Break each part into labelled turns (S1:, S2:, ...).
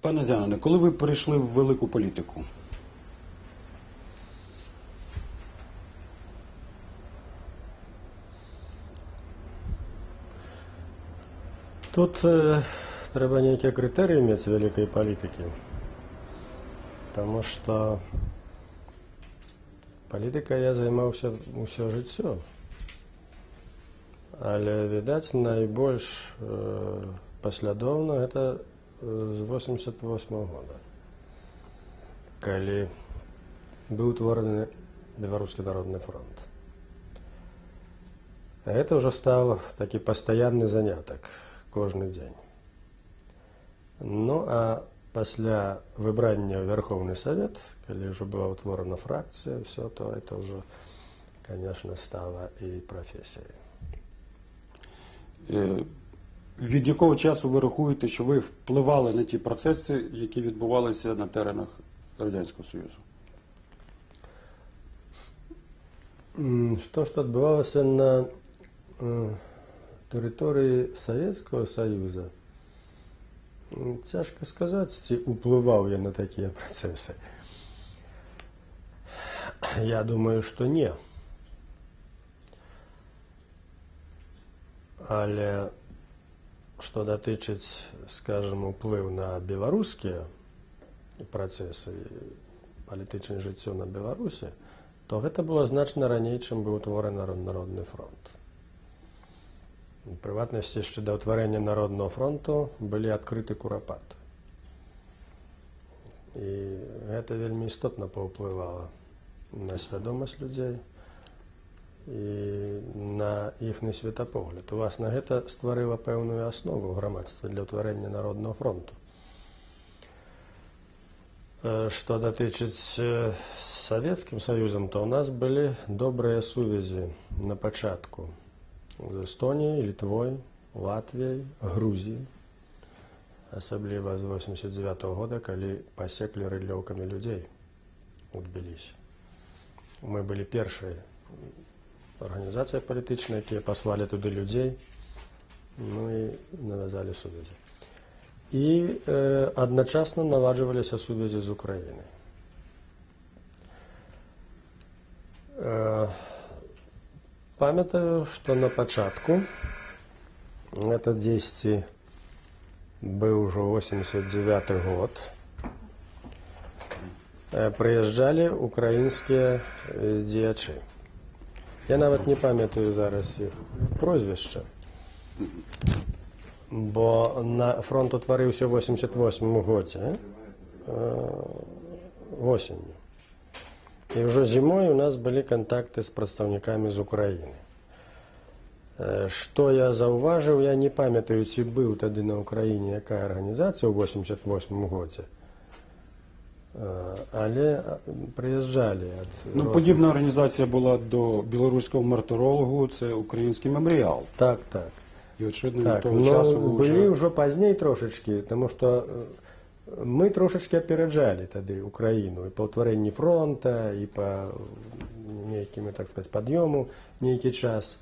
S1: Пане Зянине, коли ви перейшли в велику політику?
S2: Тут треба некие критерии иметь великой политики, потому что политикой я займаўся ўсё жыццё. Але, відаць, найбольш паслядоўна гэта з 88 года, калі быў утвораны Беларускі народны фронт. Гэта ўжо стаў такі пастаянны занятак кожны дзень. Ну, а пасля выбрання ў Верховны Савет, калі ўжо была ўтворана фракцыя, все то это ўжо, конечно, стала і прафесіяй.
S1: Від якого часу ви рахуєте, що ви впливали на ті процеси, які відбувалися на теренах Радянського Союзу?
S2: Што ж адбывалася на тэрыторыі Савецкага Саюза, цяжка сказаць, ці ўплываў я на такія працэсы. Я думаю, што не. Але што датычыць, скажам, уплыў на беларускія працэсы, палітычнае жыццё на Беларусі, то гэта было значна раней, чым быў утвораны Народны фронт. У прыватнасці, яшчэ да ўтварэння Народнага фронту былі адкрыты курапаты. І гэта вельмі істотна паўплывала на свядомасць людзей і на іхні светапогляд. Уласна, гэта стварыла пэўную аснову ў грамадстве для ўтварэння Народнага фронту. Што датычыць Савецкім Саюзам, то ў нас былі добрыя сувязі на пачатку з Эстоніяй, Літвой, Латвіяй, Грузіяй, асабліва з 89 года, калі пасеклі рыдлёўкамі людзей у Тбілісі. Мы былі першай арганізацыя палітычная, якія паслалі туды людзей, ну і навязалі сувязі. І адначасна наладжваліся сувязі з Украінай. Памятаю, што на пачатку, гэта дзесьці быў ужо 89 год, прыязджалі украінскія дзеячы. Я нават не памятаю зараз іх прозвішча, бо фронт утварыўся ў 88 годзе, восенню. І ўжо зімой у нас былі кантакты з прадстаўнікамі з Украіны. Што я заўважыў, я не памятаю, ці быў тады на Украіне якая арганізацыя ў 88 годзе, але прыязджалі.
S1: Подібна організація була до білоруського мартирологу, це український меморіал.
S2: Так, так.
S1: І очевидно, від того часу ви вже...
S2: Былі ўжо пазней трошечки, тому што мы трошечки апераджалі тады Украіну і па ўтварэнні фронта, і па нейкім, так сказаць, пад'ёму нейкі час.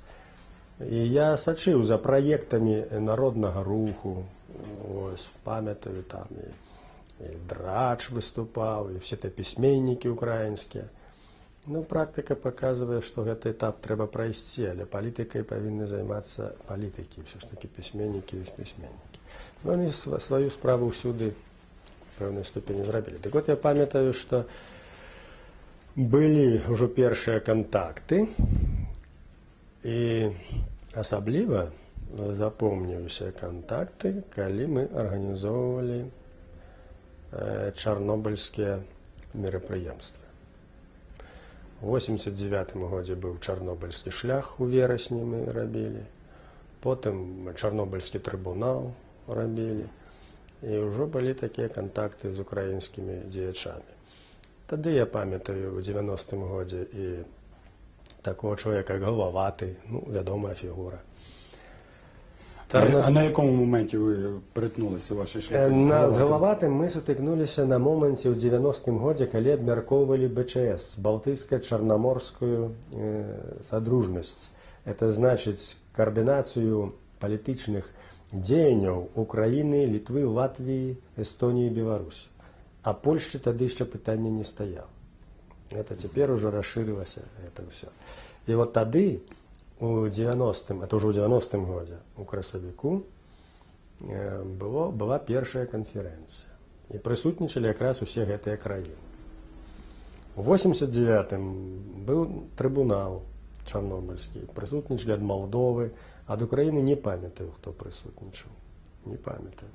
S2: І я сачыў за праектамі народнага руху, ось, памятаю, там і Драч выступаў, і все те пісьменнікі украінскія. Ну, практыка паказвае, што гэты этап трэба прайсці, але палітыкай павінны займацца палітыкі, ўсё ж такі пісьменнікі і пісьменнікі. Ну, они сваю справу ўсюды в пэўнай ступені зрабілі. Так вот, я памятаю, што былі ўжо першыя кантакты, і асабліва запомніліся кантакты, калі мы арганізоўвалі чарнобыльскія мерапрыемствы. У 89 годзе быў чарнобыльскі шлях, у верасні мы рабілі, потым чарнобыльскі трыбунал рабілі, і ўжо былі такія кантакты з украінскімі дзеячамі. Тады я памятаю у 90-м годзе і такого чоловіка, як Головатий, ну, вядомая фігура.
S1: А на якому моменті ви перетнулися ваші шляхи?
S2: З Головатым мы сутыкнуліся на моменце ў 90-м годзе, калі абмяркоўвалі БЧС, Балтыйска-Чарнаморскую содружнасць. Это значыць координацию политичных дзеянняў Украіны, Літвы, Латвіі, Эстоніі, Беларусі. А Польшчы тады яшчэ пытання не стаяла. Это цяпер ужо расшырылася это ўсё. І вот тады у 90-м, это ўжо ў 90-м годзе у красавіку была першая канферэнцыя. І прысутнічалі якраз усе гэтыя краіны. У 89-м быў трыбунал чарнобыльскі, прысутнічалі ад Малдовы, ад Украіны не памятаю, хто прысутнічаў. Не памятаю.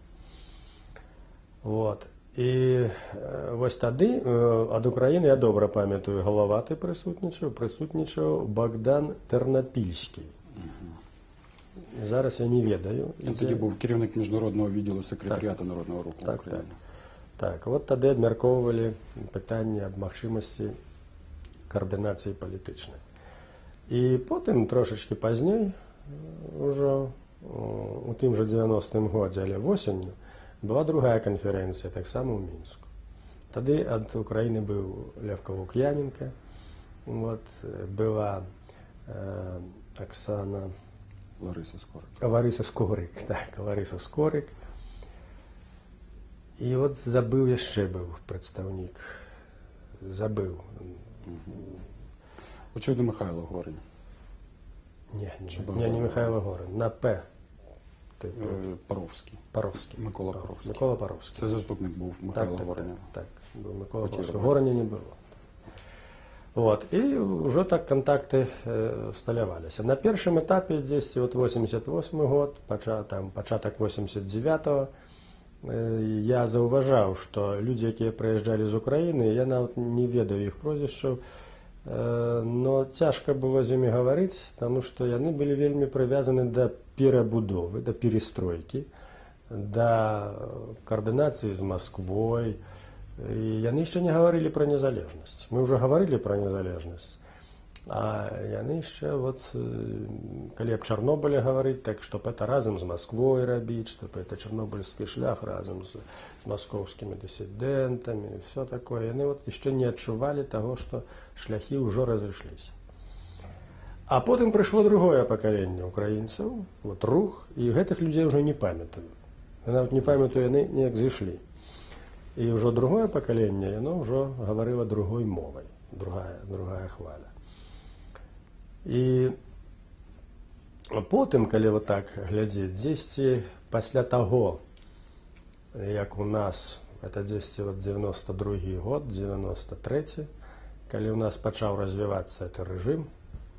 S2: Вот. І вось тады ад Украіны, я добра памятаю, Галаваты прысутнічаў Богдан Тэрнапільскі. Зараз я не ведаю.
S1: Він тоді був керівник міжнародного відділу секретаріату Народного руху України.
S2: Так, от тады абмяркоўвалі пытанне аб магчымасці каардынацыі палітычнай. І потым, трошачкі пазней, ужо у тым жа 90-м годзе, але восенню, была другая канферэнцыя, таксама ў Мінску. Тады ад Украіны быў Левка Лук'яненка, вот, была Оксана... Лариса Скорик. Лариса Скорик. І от забыў яшчэ быў прадстаўнік. Забыў.
S1: Очевидно, Михайло Горень.
S2: Не Михайло Горень. На П.
S1: Паровський. Микола Паровський. Це заступник був Михайла Гореня.
S2: Так, був Микола Паровський. Гореня не було. Вот. І вже так контакти всталявалися. На першому етапі, десь от 88 год, початок 89-го, я заўважаў, што людзі, якія прыязджалі з Украіны, я нават не ведаю іх прозвішчаў, но цяжка было з імі гаварыць, таму што яны былі вельмі прывязаны да перабудовы, да перестройкі, да каардынацыі з Масквой. І яны яшчэ не гаварылі пра незалежнасць. Мы ўжо гаварылі пра незалежнасць, а яны яшчэ, вот, калі аб Чарнобылі гаварыць, так што гэта разам з Масквой рабіць, што гэта чарнобыльскі шлях разам з маскоўскімі дысідэнтамі, все такое. Яны вот яшчэ не адчувалі таго, што шляхі ўжо разышліся. А потым прыйшло другое пакаленне украінцаў, вот, рух, і гэтых людзей ўжо не памятаю. Я нават не памятаю, яны неяк зышлі. І ўжо другое пакаленне, яно ўжо гаварыла другой мовай, другая хваля. І потым, калі вот так глядзець, дзесьці пасля таго, як у нас, это дзесьці вот 92-й год, 93-й, калі у нас пачаў развівацца гэты рэжым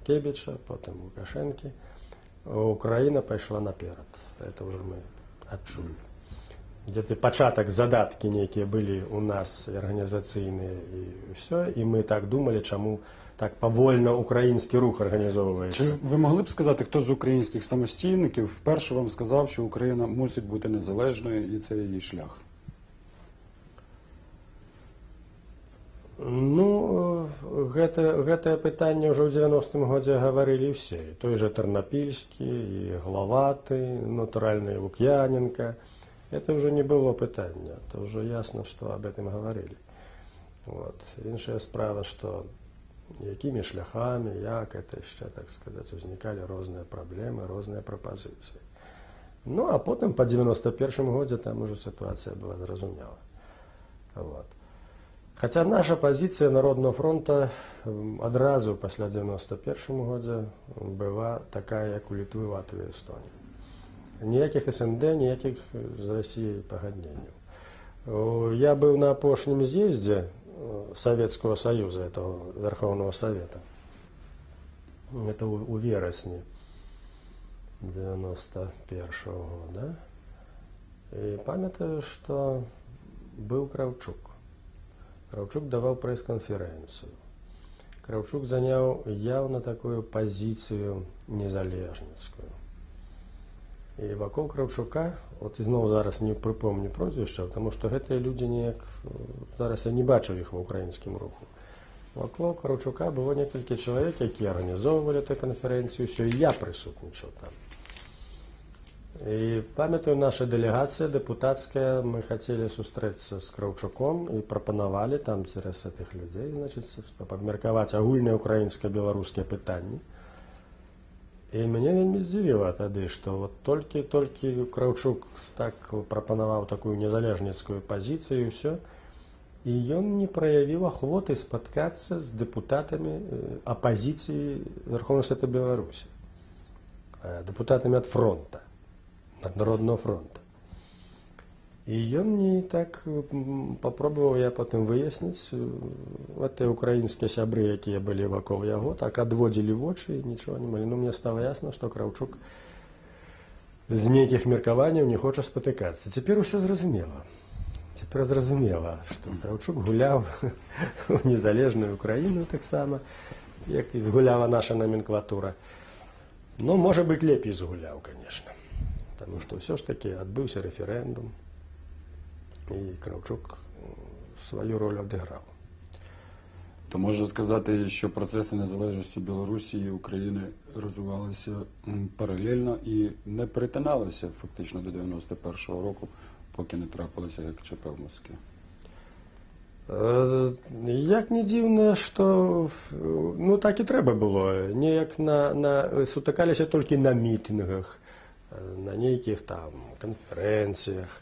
S2: Кебіча, потым Лукашэнкі, Украіна пайшла наперад. Это ўжо мы адчулі. Где-то пачатак, задаткі нейкія былі у нас арганізацыйныя і ўсё, і мы так думалі, чаму так павольна український рух організовується.
S1: Чи ви могли б сказати, хто з українських самостійників вперше вам сказав, що Україна мусить бути незалежною і це її шлях?
S2: Ну, гэтае пытанне ўжо ў 90-м годзе гаварылі ўсе. І той жа Тэрнапільскі, і Галаваты, натуральна, і Лук'яненка. Это ўжо не было пытання. Это ўжо ясна, што аб гэтым гаварылі. Вот. Іншая справа, што якімі шляхамі, як это яшчэ, так сказаць, узнікалі розныя праблемы, розныя прапазіцыі. Ну, а потым па 91-м годзе там уже сітуацыя была зразумела. Вот. Хаця наша пазіцыя Народного фронта адразу пасля 91-м годзе была такая, як у Літвы, Латвіі, Эстоніі. Ніякіх СНД, ніякіх з Расіяй пагадненняў. Я быў на апошнім з'ездзе Советского Союза, этого Верховного Совета. Это у вересні 91-го года. И памятаю, что был Кравчук. Кравчук давал пресс-конференцию. Кравчук занял явно такую позицию незалежніцкую. І вакол Кравчука, от ізноў зараз не прыпомню прозвішча, тому што гэтыя людзі неяк, зараз я не бачу іх ва ўкраінскім руху. Вакол Кравчука было некалькі чалавек, якія арганізоўвалі эту канферэнцыю, ўсё, і я прысутнічаў там. І памятаю, наша дэлегацыя дэпутацкая, мы хацелі сустрэцца з Кравчуком і прапанавалі там цераз гэтых людзей, значыць, абмеркаваць агульныя ўкраінска-беларускія пытанні. І мяне вельмі здзівіла тады, што вот толькі Краўчук так прапанаваў такую незалежніцкую пазіцыю і ўсё, і ён не праявіў ахвоты спаткацца з дэпутатамі апазіцыі Верховнага Савета Беларусі, дэпутатамі ад фронта, ад Народнага фронта. І ён мне так папробаваў, я потым выясніць, гэтыя украінскія сябры, якія былі вакол яго, так адводзілі вочы і нічога не малі. Ну, мне стала ясна, што Краўчук з нейкіх меркаванняў не хоча спатыкацца. Цяпер усё зразумела. Цяпер зразумела, што Краўчук гуляў у незалежную Украіну таксама, як і згуляла наша номенклатура. Ну, можа быць, лепей згуляў, конечно. Таму што ўсё ж такі адбыўся рэферэндум. І Краўчук свою роль адыграў.
S1: То можна сказати, що процеси незалежності Білорусі і України розвивалися паралельно і не перетиналися фактично до 91-го року, поки не трапилося як ЧП в Москві.
S2: Як не дзіўна, што ну так і трэба было. Неяк сутыкаліся толькі на мітынгах, на нейкіх там канферэнцыях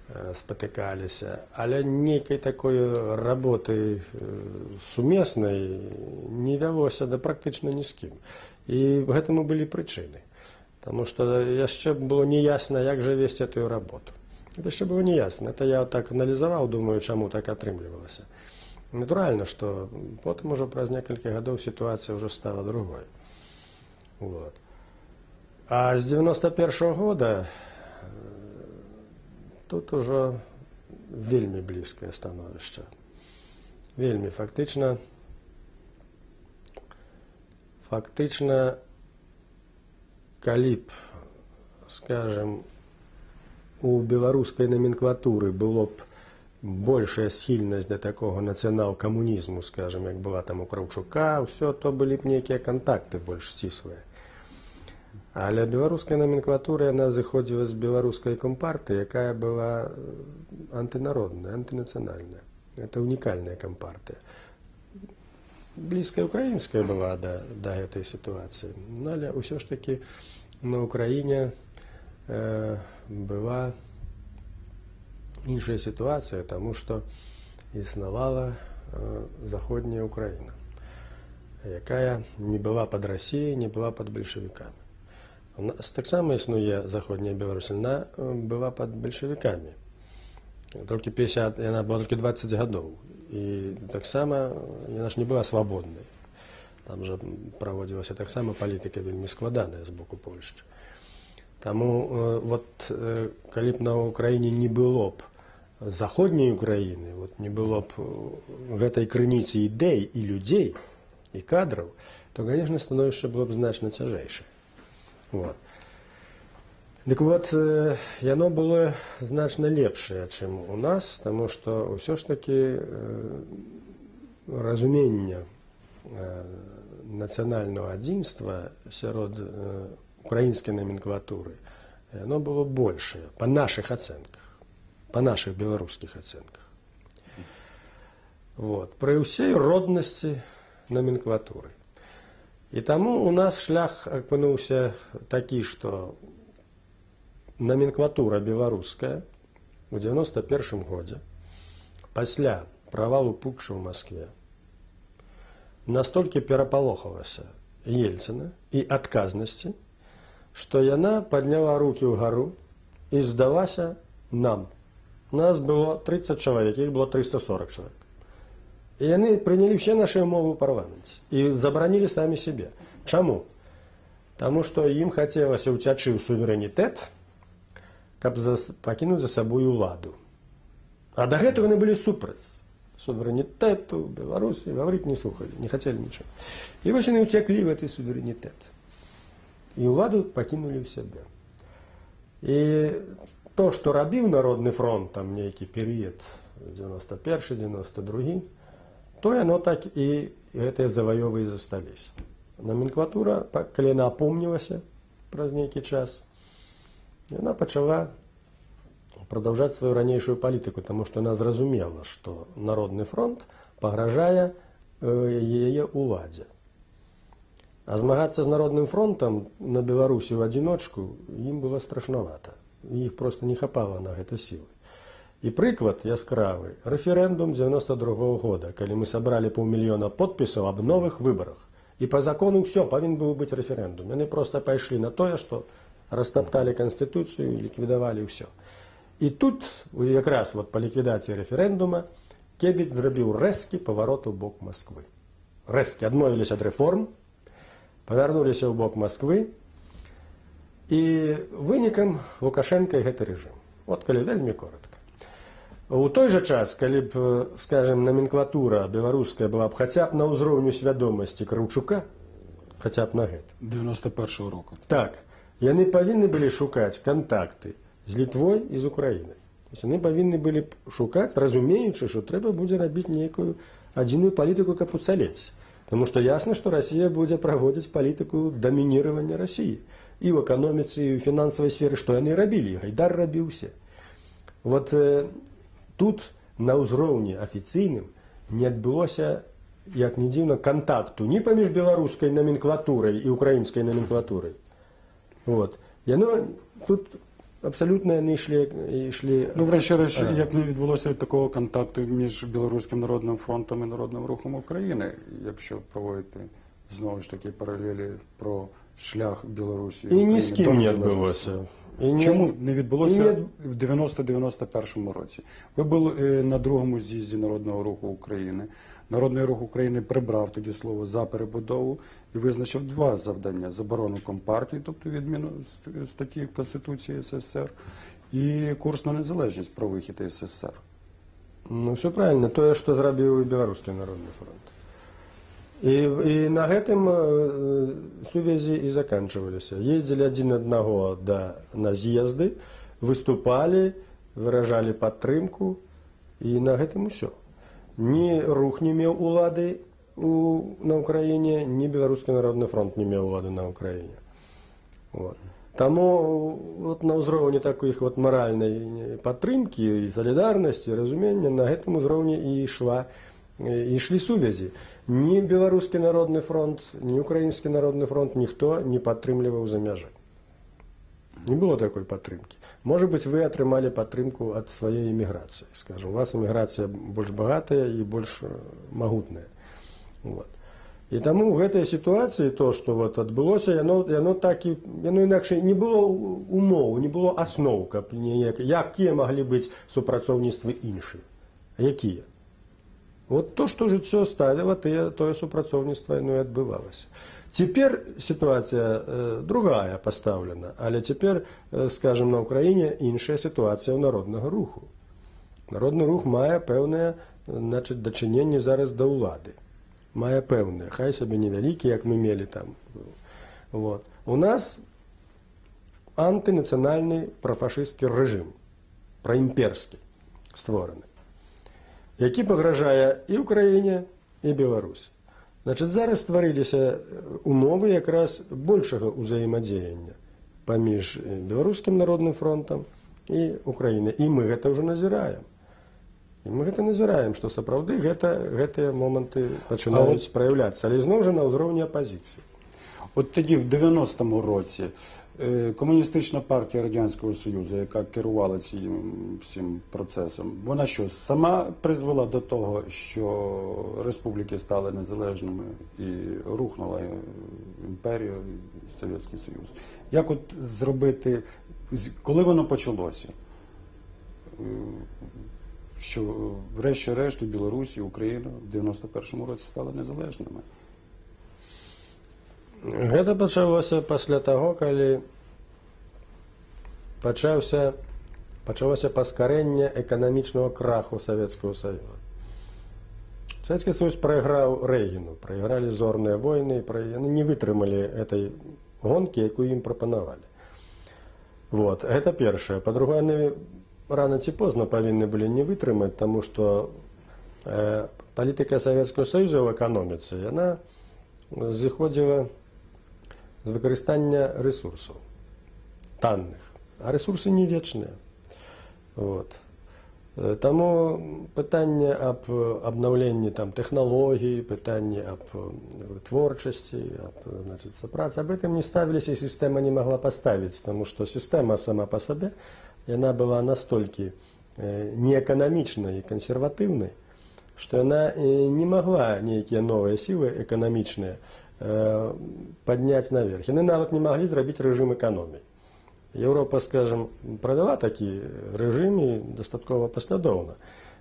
S2: спатыкаліся, але нейкай такой работы сумеснай не вялося да практычна ні з кім. І гэтаму былі прычыны. Таму што яшчэ было неясна, як жа весці эту работу. Это яшчэ было неясна. Это я так аналізаваў, думаю, чаму так атрымлівалася. Натуральна, што потым ужо праз некалькі гадоў сітуацыя ўжо стала другой. Вот. А з 91-го года тут ужо вельмі блізкае становішча. Вельмі фактычна, калі б, скажем, у беларускай номенклатуры было б большая схільнасць да такого нацыянал-камунізму, скажем, як была там у Краўчука, ўсё, то былі б нейкія кантакты больш сціслыя. Але беларуская номенклатура, яна зыходзіла з беларускай кампартыі, якая была антынародная, антынацыянальная. Это унікальная кампартыя. Блізкая украінская была да гэтай сітуацыі. Але ўсё ж такі на Украіне была іншая сітуацыя, таму што існавала заходняя Украіна, якая не была пад Расіяй, не была пад бальшавікамі. У нас таксама існуе заходняя Беларусь, яна была пад бальшавікамі. Яна была толькі 20 гадоў. І таксама яна ж не была свабоднай. Там жа праводзілася таксама палітыка вельмі складаная з боку Польшчы. Таму вот калі б на Украіне не было б заходняй Украіны, вот не было б гэтай крыніцы ідэй і людзей, і кадраў, то, конечно, становішча было б значна цяжэйшае. Вот. Дык вот, яно было значна лепшае, чым у нас, таму што ўсё ж такі разумення нацыянальнага адзінства сярод украінскай номенклатуры, яно было большае, па нашых ацэнках, па нашых беларускіх ацэнках. Вот. Пры ўсей роднасці номенклатуры. І таму у нас шлях апынуўся такі, што номенклатура беларуская у 91-м годзе пасля правалу путча ў Маскве настолькі перапалохалася Ельцына і адказнасці, што яна падняла рукі ўгару і здалася нам. Нас было 30 чалавек, іх было 340 чалавек. І яны прынялі ўсе нашы ўмовы ў парламенце і забаранілі самі сябе. Чаму? Таму што ім хацелася ўцячы ў суверэнітэт, каб пакінуць за сабой уладу. А да гэтага яны былі супраць суверэнітэту, Беларусі, гаварыць не слухалі, не хацелі нічога. І вось яны ўцяклі в гэты суверэнітэт. І уладу пакінулі ў сябе. І то, што рабіў Народны фронт, там нейкі перыяд 91-92, то яно так і гэтыя заваёвы і засталіся. Номенклатура, калі яна апомнілася праз нейкі час, яна пачала прадаўжаць сваю ранейшую палітыку, таму што яна зразумела, што Народны фронт пагражае яе ўладзе. А змагацца з народным фронтам на Беларусі ў адзіночку ім было страшнавата. Іх проста не хапала на гэта сілы. І прыклад яскравы рэферэндум 92-го года, калі мы сабралі 500 000 подпісаў аб новых выбарах. І по закону все, павінен быў быць рэферэндум. Яны проста пайшлі на тое, што растапталі канстытуцыю і ліквідавалі ўсё. І тут якраз па ліквідацыі рэферэндума Кебіч зрабіў рэзкі паварот у бок Масквы. Рэзкі адмовіліся ад рэформ, павярнуліся ў бок Масквы, і вынікам Лукашенка і гэты рэжым. От калі вельмі коротка. У той жа час, калі б, скажем, номенклатура беларуская была б хаця б на ўзроўню свядомасці Краўчука, хаця б на гэта.
S1: 91-го року.
S2: Так, яны павінны былі шукаць кантакты з Літвой і з Украінай. Яны павінны былі б шукаць, разумеючы, што трэба будзе рабіць нейкую адзіную палітыку, каб уцалець. Таму што ясна, што Расія будзе праводзіць палітыку дамініравання Расіі. І ў эканоміцы, і ў фінансавай сферы, што яны рабілі, Гайдар рабіў усе. Вот тут на ўзроўні афіцыйным не адбылося, як ні дзіўна, кантакту ні паміж беларускай номенклатурай і украінскай номенклатурай. Вот. Яно тут абсолютно яны йшли.
S1: Ну, врешті-решт, як не відбулося такого контакту між Білоруським народним фронтом і Народним рухом України, якщо проводити знову ж таки паралелі про шлях Білорусі
S2: і ні з ким не відбулося.
S1: Чому не відбулося в 90-91 році? Ви були на другому з'їзді Народного руху України. Народний рух України прибрав тоді слово «за перебудову» і визначив два завдання – заборону Компартії, тобто відміну статті Конституції СССР, і курс на незалежність про вихід із СССР.
S2: Ну, все правильно. Тое, што зрабіў і Беларускі народны фронт. І на гэтым сувязі і заканчиваліся. Ездзілі адзін аднаго на з'езды, выступалі, выражалі падтрымку, і на гэтым усё. Ні рух не меў улады на Украіне, ні Беларускі народны фронт не меў улады на Украіне. Вот. Таму вот на ўзроўні такіх вот маральнай падтрымкі і салідарнасці, разумення, на гэтым узроўні і ішлі сувязі. Ні Беларускі народны фронт, ні Украінскі народны фронт ніхто не падтрымліваў за мяжы. Не было такой падтрымкі. Может быть, вы атрымалі падтрымку ад сваей эміграцыі. Скажем, у вас эміграцыя больш багатая і больш магутная. Вот. І таму ў гэтай сітуацыі то, што вот адбылося, яно інакш не было умоў, не было асноў, каб якія маглі быць супрацоўніцтвы іншыя. Якія? Вот то, што жыццё ставіла, тое супрацоўніцтва яно і адбывалася. Цяпер сітуацыя другая пастаўлена, але цяпер, скажем, на Ўкраіне іншая сітуацыя ў народнага руху. Народны рух мае пэўнае дачыненне зараз да ўлады. Мае пэўнае, хай сабе невялікі, як мы мелі там. Вот. У нас антынацыянальны прафашысцкі рэжым, праімперскі, створаны, які пагражае і Ўкраіне, і Беларусі. Значит, зараз стварыліся умовы якраз большага ўзаемадзеяння паміж Беларускім народным фронтам і Украінай. І мы гэта ўжо назіраем. І мы гэта назіраем, што сапраўды гэтыя моманты пачынаюць праяўляцца, але зноў жа на ўзроўні апазіцыі.
S1: От тоді, в 90-му році, Комуністична партія Радянського Союзу, яка керувала цим всім процесом, вона що, сама призвела до того, що республіки стали незалежними і рухнула імперія, Совєтський Союз? Як от зробити, коли воно почалося? Що врешті-решт і Білорусь, і Україна в 91-му році стали незалежними?
S2: Гэта пачалося пасля таго, калі пачалося паскарэнне эканамічнага краху Савецкага Саюза. Савецкі Саюз прайграў Рэйгану, прайгралі зорныя войны, яны не вытрымалі этой гонкі, якую ім прапанавалі. Вот, гэта першае. Па-другое, яны рана ці позна павінны былі не вытрымаць, таму што палітыка Савецкага Саюза ў эканоміцы, яна зыходзіла з выкарыстання рэсурсаў танных, а рэсурсы не вечныя. Вот. Таму пытанне аб абнаўленні там тэхналогій, пытанне аб творчасці, значит, працы, аб гэтым не ставіліся, і сістэма не магла паставіць, таму што сістэма сама па сабе, яна была настолькі неэканамічнай і кансерватыўнай, што яна не магла нейкія новыя сілы эканамічныя падняць наверх. Яны нават не маглі зрабіць рэжым эканоміі. Европа, скажем, провела такі рэжым і дастаткова паслядоўна.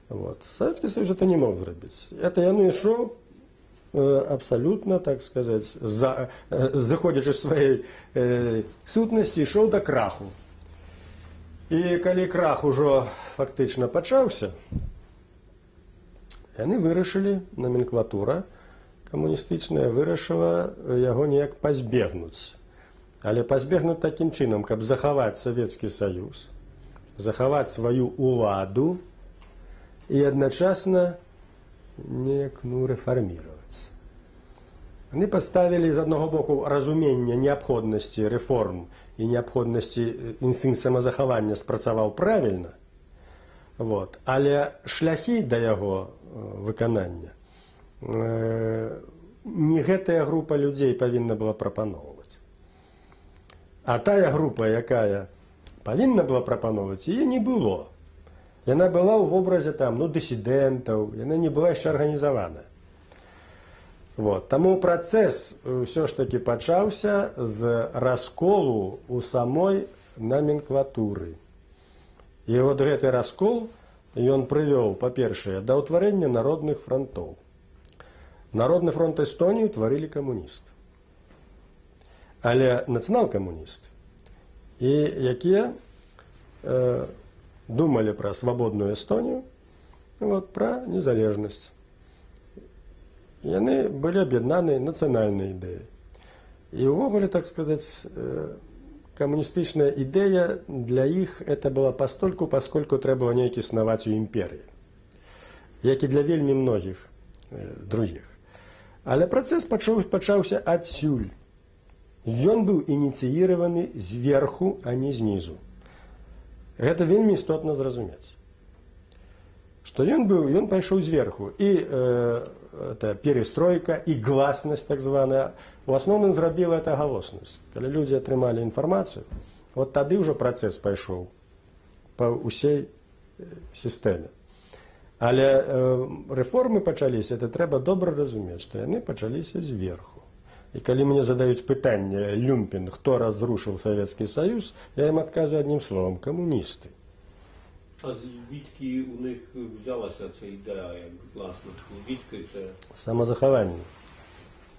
S2: Вот. Советский Союз это не мог зрабіць. Это яно ішоў абсолютно, так сказать, заходзячы з сваёй сутнасці, ішоў да краху. І калі крах ужо фактычна пачаўся, яны вырашылі, номенклатура камуністычная вырашыла яго неяк пазбегнуць. Але пазбегнуць такім чынам, каб захаваць Савецкі Саюз, захаваць сваю ўладу і адначасна неяк рэфарміраваць. Яны паставілі з аднаго боку разуменне неабходнасці рэформ і неабходнасці інстынкт самазахавання спрацаваў правільна, вот. Але шляхі да яго выканання не гэтая група людзей павінна была прапаноўваць. А тая група, якая павінна была прапаноўваць, яе не было. Яна была ў вобразе там, дысідэнтаў, яна не была яшчэ арганізаваная. Вот. Таму працэс ўсё ж такі пачаўся з расколу ў самой номенклатуры. І вот гэты раскол ён прывёў, па-першае, да ўтварэння народных фронтоў. Народны фронт Эстонії ўтварылі камуністы. Але нацыянал-камуністы, і якія думалі пра свабодную Эстонію, вот, пра незалежнасць. Яны былі аб'яднаны нацыянальнай ідэяй. І ўвогуле, так сказаць, камуністычная ідэя для іх это была пастольку, паскольку трэба неяк існаваць у імперыі, як і для вельмі многіх другіх. Але працэс пачаўся адсюль. Ён быў ініцыіраваны зверху, а не знізу. Гэта вельмі істотна зразумець. Што ён пайшоў зверху. І перестройка, і гласнасць, так званая, у асноўным зрабіла это галоснасць. Калі людзі атрымалі інфармацыю, вот тады ўжо працэс пайшоў па ўсей сістэме. Але рэформы пачаліся, это трэба добра разумець, што яны пачаліся зверху. І калі мне задаюць пытанне, Люмпін, хто разрушыў Савецкі Саюз, я ім адказваю адним словом – камуністы.
S3: А звідки у них взялася ця ідея, як власне, звідки це?
S2: Самозахаванне.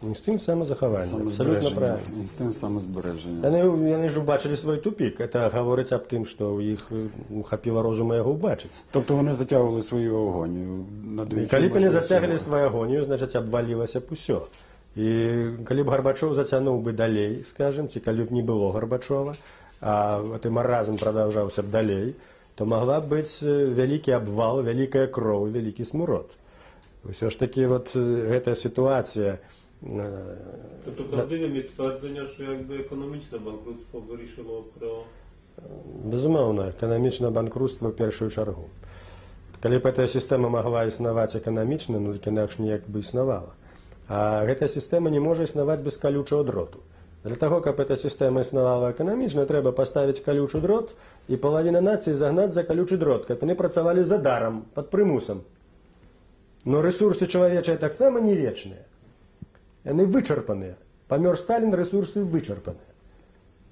S2: Інстинкт самозахавання. Абсолютно правильно.
S1: Інстинкт самозбереження.
S2: Яны ж убачили свой тупик. Это говорить об тим, що у їх хапіло розуму його убачити.
S1: Тобто вони затягували свою агонію.
S2: І коли б вони затягли свою агонію, значить обвалилося б усё. І коли б Горбачов затягнув би далей, скажем, ці коли б не було Горбачова, а гэты маразм продовжався б далей, то могла б быць вялікі абвал, вялікая кроў, вялікі смурод. Усё ж таки вот гэтая ситуація.
S3: Тобто правдиві твердження, що якби економічне банкрутство вирішило про...
S2: Безумоўна, эканамічнае банкрутство в першую чаргу. Калі б эта сістэма магла існаваць эканамічна, ну дык інакш ніяк бы існавала. А гэтая сістэма не можа існаваць без калючага дроту. Для того, каб эта сістэма існавала эканамічна, трэба паставіць калючы дрот і палавіна нацыі загнаць за калючы дрот, каб яны працавалі за дарам, пад прымусам. Но рэсурсы чалавечыя таксама не вечныя. Яны вычарпаныя. Памёр Сталін, рэсурсы вычарпаныя.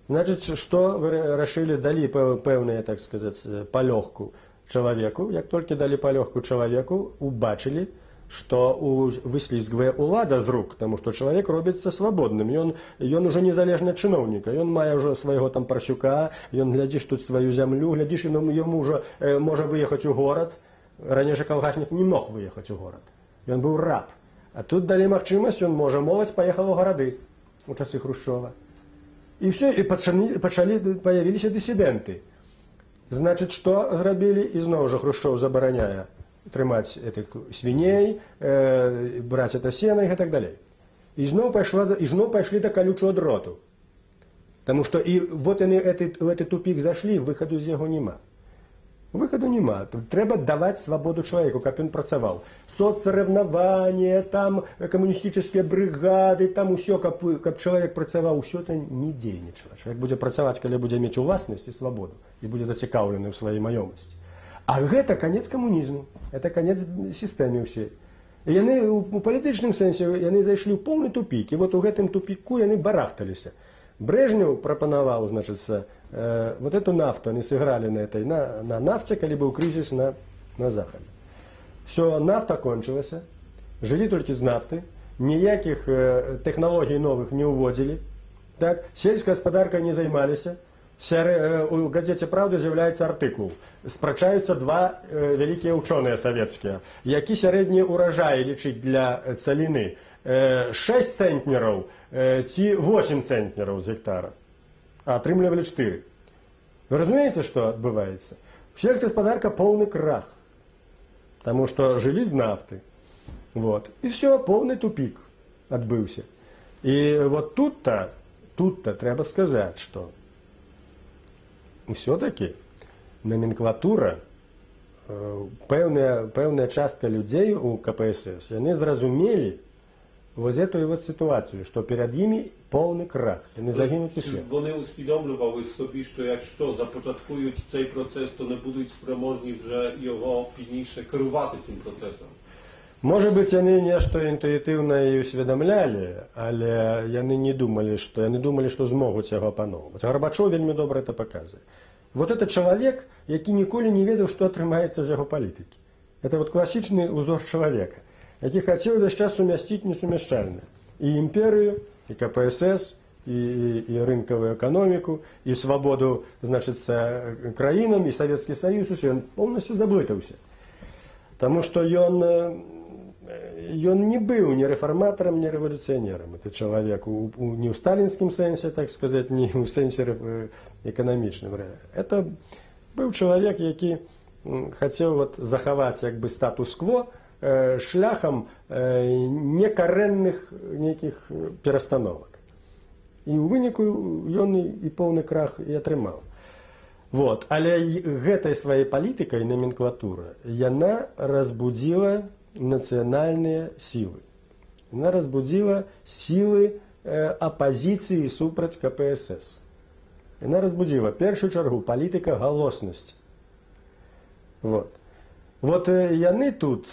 S2: Значыць, што вы рашылі, далі пэўныя, так сказаць, палёгку чалавеку. Як толькі далі палёгку чалавеку, убачылі, што выслізгвае ўлада з рук, таму што чалавек робіцца свабодным. Ён ужо незалежны ад чыноўніка. Ён мае ўжо свайго там парсюка, ён глядзіш тут сваю зямлю, глядзіш, яму ўжо можа выехаць у горад. Раней жа калгаснік не мог выехаць у горад. Ён быў раб. А тут далі магчымасць, ён можа, моладзь паехала ў гарады у часы Хрушчова. І ўсё, і паявіліся дысідэнты. Значыць, што зрабілі? І зноў жа Хрушчоў забараняе трымаць этих свіней, браць это сена і так далей. І зноў пайшлі да калючого дроту. Таму што і вот яны ў гэты тупік зашлі, выхаду з яго няма. Выхаду няма. Трэба даваць свабоду чалавеку, каб ён працаваў. Соцсоревнования, там камуністычныя брыгады, там усё, каб чалавек працаваў, усё это не дзейнічала. Чалавек будзе працаваць, калі будзе мець уласнасць і свабоду, і будзе зацікаўлены ў сваёй маёмасці. А гэта канец камунізму, это канец сістэме ўсей. І яны у палітычным сэнсе яны зайшлі ў поўны тупік, і вот у гэтым тупіку яны барахталіся. Брежнев прапанаваў, значыцца, вот эту нафту, они сыграли на нафте, когда был кризис на Заходе. Все, нафта кончилась, жили только с нафты, никаких технологий новых не уводили, так, сельская господарка не занимались. У газете «Правда» з'являецца артыкул. Спрачаюцца два великие ученые советские. Які сярэдні урожай лічыць для целины? 6 центнеров ці 8 центнеров з гектара. А атрымлівалі 4. Вы разумеете, что отбывается? Сельская господарка полный крах. Потому что жили с нафты. Вот. И все, полный тупик отбылся. И вот тут-то треба сказать, что все-таки номенклатура, певная частка людей у КПСС, они зразумели вот эту вот ситуацію, що перед ними повний крах, вони загинуть усі.
S3: Вони усвідомлювали собі, що якщо започаткують цей процес, то не будуть спроможні вже його пізніше керувати цим процесом.
S2: Може бути, вони нечто інтуїтивно і усвідомляли, але вони не думали, що зможуть його опановувати. Горбачов вельми добре це показує. Вот это чоловік, який ніколи не ведав, що отримається з його політики. Це вот класичний узор чоловіка, який хотів весь час сумістити несуміщальне. І імперію, і КПСС, і ринкову економіку, і свободу, значить, країнам, і Совєтський Союз, усе. Він повністю заблитався. Тому що він не був ні реформатором, ні революціонером. Це чоловік не у сталінському сенсі, так сказати, ні у сенсі економічному. Це був чоловік, який хотів от заховати якби статус-кво шляхом некоренных неких перестановок. І у выніку ён і поўны крах і атрымаў. Вот. Але гэтай сваёй палітыкай номенклатура яна разбудзіла нацыянальныя сілы. Яна разбудзіла сілы апазіцыі супраць КПСС. Яна разбудзіла першую чаргу палітыка галоснасці. Вот. Вот яны тут,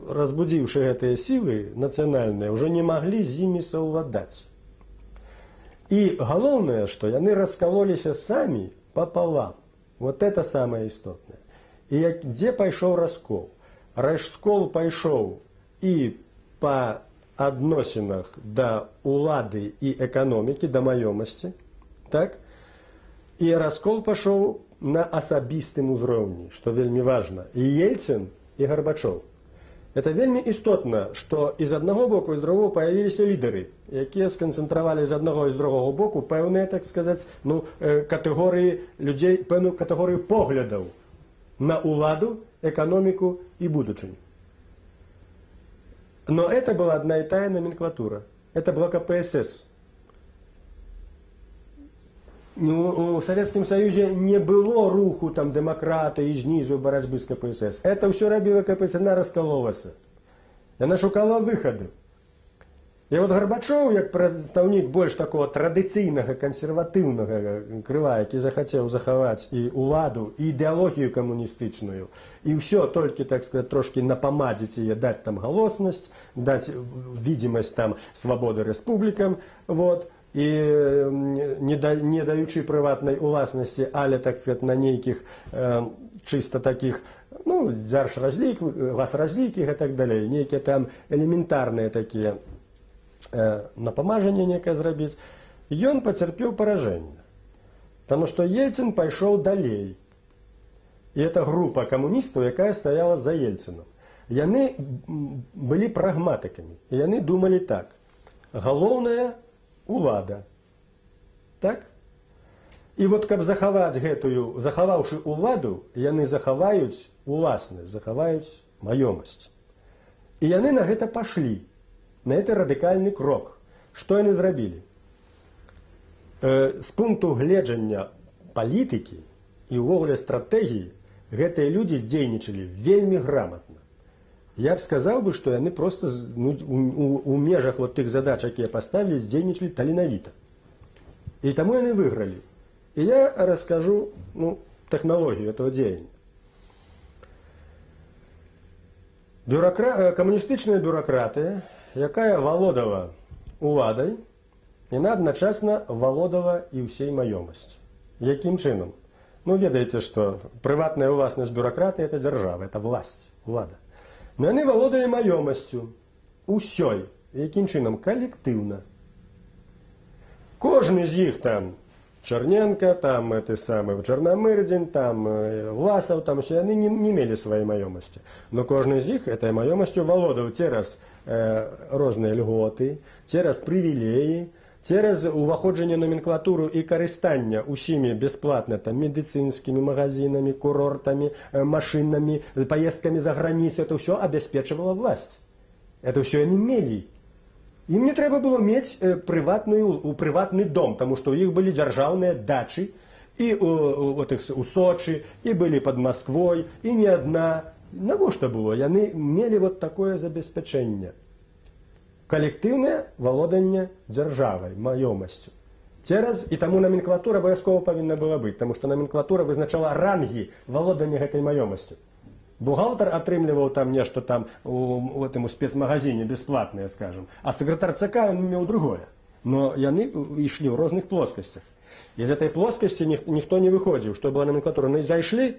S2: разбудзіўшы гэтыя сілы нацыянальныя, ўжо не маглі з імі саўладаць. І галоўнае, што яны раскалоліся самі пополам. Вот это самое істотнае. І дзе пайшоў раскол? Раскол пайшоў і па адносінах да улады і эканомікі, да маёмасці, так? І раскол пашоў на асабістым узроўні, што вельмі важна. І Ельцин, і Горбачов. Это вельмі істотна, што і з аднаго боку, і з другого появіліся лідары, якія сканцэнтравалі з аднаго і з другого боку пэўныя, так сказаць, катэгорыі людзей, пэўную катэгорыю поглядаў на уладу, эканоміку і будучыню. Но это была одна и та номенклатура. Это была КПСС. У Советском Союзе не было руху там демократа и знизу борьбы с КПСС. Это все робила КПСС, она раскололась. Она шукала выходы. И вот Горбачов, как представник больше такого традиционного, консервативного крыла, который захотел заховать и уладу, и идеологию коммунистичную, и все только, так сказать, трошки напомадить ее, дать там голосность, дать видимость там свободы республикам, вот. І не даючи приватної уласності, але, так сказати, на нейких чисто таких, госразліках і так далі, нейкі там элементарныя такія напамажанні некае зрабіць, ён пацярпеў паражэнне. Таму што Ельцин пайшоў далей. І это група камуністаў, якая стаяла за Ельцином. Яны былі прагматыкамі. І яны думалі так. Галоўнае улада. Так? І вот каб захаваць гэтую, захаваўшы уладу, яны захаваюць уласнасць, захаваюць маёмасць. І яны на гэта пашлі. На гэта радыкальны крок. Што яны зрабілі? З пункту гледжання палітыкі і ўвогуле стратэгіі гэтыя людзі дзейнічалі вельмі грамотна. Я б сказаў бы, што яны проста у межах вот тых задач, якія паставілі, дзейнічалі таленавіта. І таму яны выйгралі. І я раскажу тэхналогію этого дзеяння. Камуністычная бюракратыя, якая валодала уладай, яна адначасна валодала і ўсей маёмасцю. Якім чынам? Ведаеце, што прыватная ўласнасць бюракратыі – это дзяржава, это власць, улада. Но яны валодалі маёмасцю усёй. Якім чынам? Калектыўна. Кожны з іх там Чарненка, там Чарнамырдзін, там Власаў, там усе, яны не мелі сваёй маёмасці. Но кожны з іх этой маёмасцю валодаў цераз розныя льготы, цераз прывілеі, цераз уваходжанне номенклатуру і карыстання усімі бясплатна медыцынскімі магазинамі, курортамі, машинамі, поездкамі за граніцу. Это ўсё абяспечвала власць. Это ўсё яны мелі. Ім не трэба было мець прыватны дом, таму што ў іх былі дзяржаўныя дачы і у Сочы, і былі пад Масквой, і не адна. Навошта было? Яны мелі вот такое забеспячэнне. Калектыўнае валоданне дзяржавай, маёмасцю. І таму номенклатура абавязкова павінна была быць, таму што номенклатура вызначала рангі валодання гэтай маёмасцю. Бухгалтар атрымліваў там нешта там у гэтым спецмагазине бясплатнае, скажем, а сакратар ЦК ён меў другое. Но яны ішлі ў розных плоскасцях. І з этой плоскасці ніхто не выходзіў, што была номенклатура. Ну і зайшлі,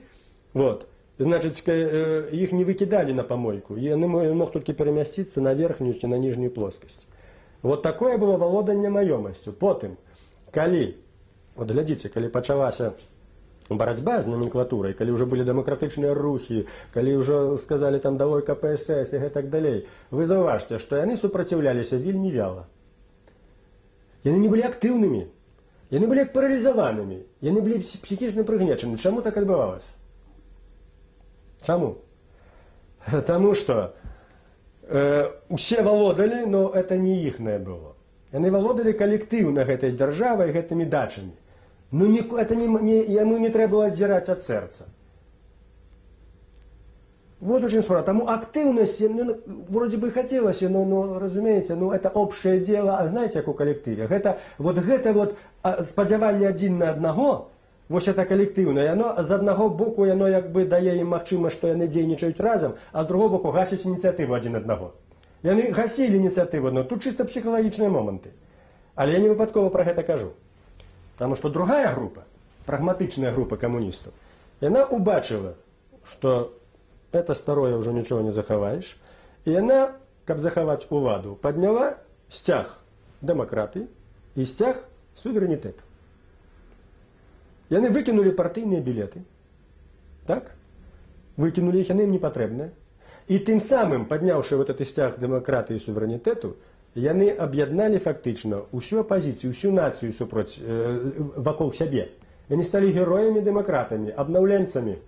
S2: значыць, іх не выкідалі на памойку. Яны мог толькі перамясціцца на верхнюю ці на ніжнюю плоскасць. Вот такое было валоданне маёмасцю. Потым, калі, глядзіце, калі пачалася барацьба з номенклатурай, калі ўжо былі дэмакратычныя рухі, калі ўжо сказалі там давай КПСС і гэтак далей, вы заўважце, што яны супраціўляліся вельмі вяла. Яны не былі актыўнымі, яны былі паралізаванымі, яны былі псіхічна прыгнечаны. Чаму так адбывалася? Чаму? Таму што усе валодалі, но это не іхнае было. Яны валодалі калектыўна гэтай дзяржавай, гэтымі дачамі. Но яму не трэба было аддзіраць ад сэрца. Вот очень справа. Тому активность, вроде бы хотелось, но разумеете, это общее дело, а знаете, как у коллективе? Это спадзяванне один на одного, вот это коллективное, оно з одного боку, оно як бы дае им магчымасць, што яны дзейнічаюць разом, а з другого боку гасіць ініцыятыву один одного. Яны гасілі ініцыятыву, но тут чисто психологічныя моманты. Але я не выпадкова про гэта кажу. Потому что другая группа, прагматычная группа коммунистов, яна убачила, что это старое уже ничего не захаваешь, и она, каб захаваць уладу, подняла сцяг демократы и сцяг суверенитету. Яны выкинули партийные билеты, так? Выкинули их, яны им не потребны. И тем самым, подняўшы вот этот сцяг демократы и суверенитету, яны аб'ядналі фактычна усю апозіцыю, усю нацыю супроць вакол сябе. Яны сталі героямі-дэмакратамі, абнаўленцамі.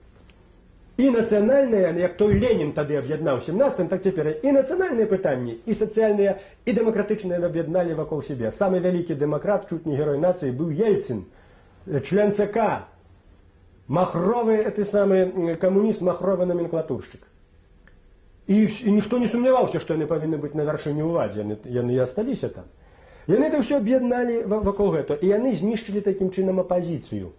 S2: І нацыянальныя, як той Ленін тады аб'яднаў 17-м, так цяпер і нацыянальныя пытанні, і сацыяльныя, і дэмакратычныя аб'ядналі вакол сябе. Самы вялікі дэмакрат, чуць не герой нацыі, быў Ельцин, член ЦК, махровы, это самы камуніст, махровы номенклатуршчык. І ніхто не сумняваўся, што яны павінны быць на вяршыні ўладзе, яны і асталіся там. Яны это ўсё аб'ядналі вакол гэтага, і яны знішчылі такім чынам апазіцыю.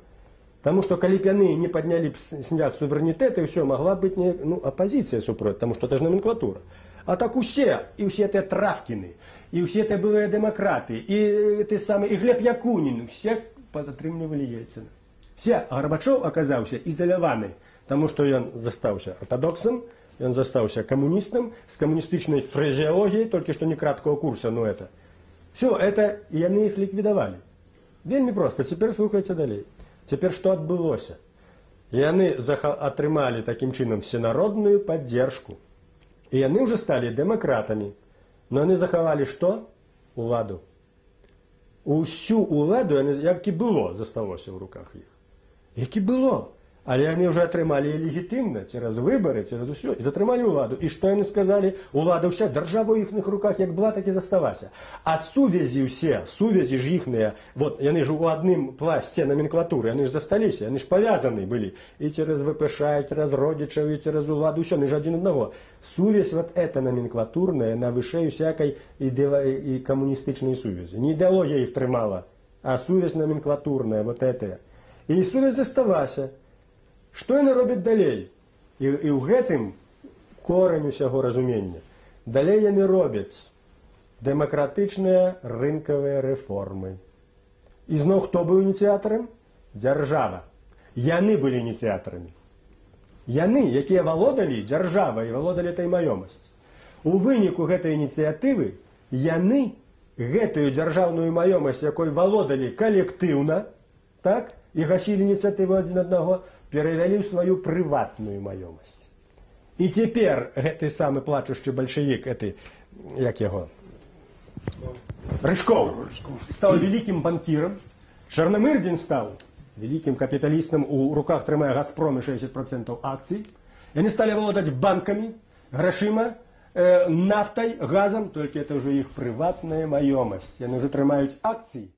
S2: Таму што калі б яны не паднялі сцяг суверэнітэта, і ўсё, магла быць апазіцыя супроць, таму што это ж номенклатура. А так усе, і ўсе тыя Травкіны, і ўсе тыя былыя дэмакраты, і Глеб Якунін, усе падтрымлівалі Ельцына. Все, а Гарбачоў аказаўся ізаляваны, таму што ён застаўся ортодоксам, ён застаўся камуністам, з камуністычнай фразеологіяй, толькі што не краткого курса, но это. Все, это яны іх ліквідавалі. Вельмі проста, цяпер слухайце далей. Цяпер што адбылося? Яны атрымалі такім чынам всенародную паддзержку. І яны ўжо сталі дэмакратамі. Но яны захавалі што? Уладу. Усю уладу, як і было, засталося ў руках іх. Як і было. Але яны ўжо атрымалі легітымна цераз выбары, цераз усё, і затрымалі ўладу. І што яны сказалі? Улада ўся, дзяржава ў іхных руках як была, так і засталася. А сувязі ўсе, сувязі ж іхныя, вот яны ж у адным пласце номенклатуры, яны ж засталіся, яны ж павязаны былі. І цераз ВПШ, і цераз родзічаў, і цераз уладу, ўсё, яны ж адзін аднаго. Сувязь вот эта номенклатурная на вышэй усякай і камуністычнай сувязі. Не ідэалогія іх трымала, а сувязь номенклатурная, вот эта. І сувязь засталася. Што яны робяць далей? І ў гэтым корань усяго разумення. Далей яны робяць дэмакратычныя рынкавыя рэформы. І зноў хто быў ініцыятарам? Дзяржава. Яны былі ініцыятарамі. Яны, якія валодалі дзяржавай і валодалі этой маёмасць. У выніку гэтай ініцыятывы яны гэтую дзяржаўную маёмасць, якой валодалі калектыўна, так, і гасілі ініцыятыву адзін аднаго, перавялі ў сваю прыватную маёмасць. І цяпер гэты самы плачушчы бальшавік, як яго? Рыжкоў стаў вялікім банкірам, Чарнамырдзін стаў вялікім капіталістам, у руках трымае Газпром і 60% акцый. Яны сталі валодаць банкамі, грашыма, нафтай, газам, толькі это ўжо іх прыватная маёмасць. Яны ўжо трымаюць акцыі.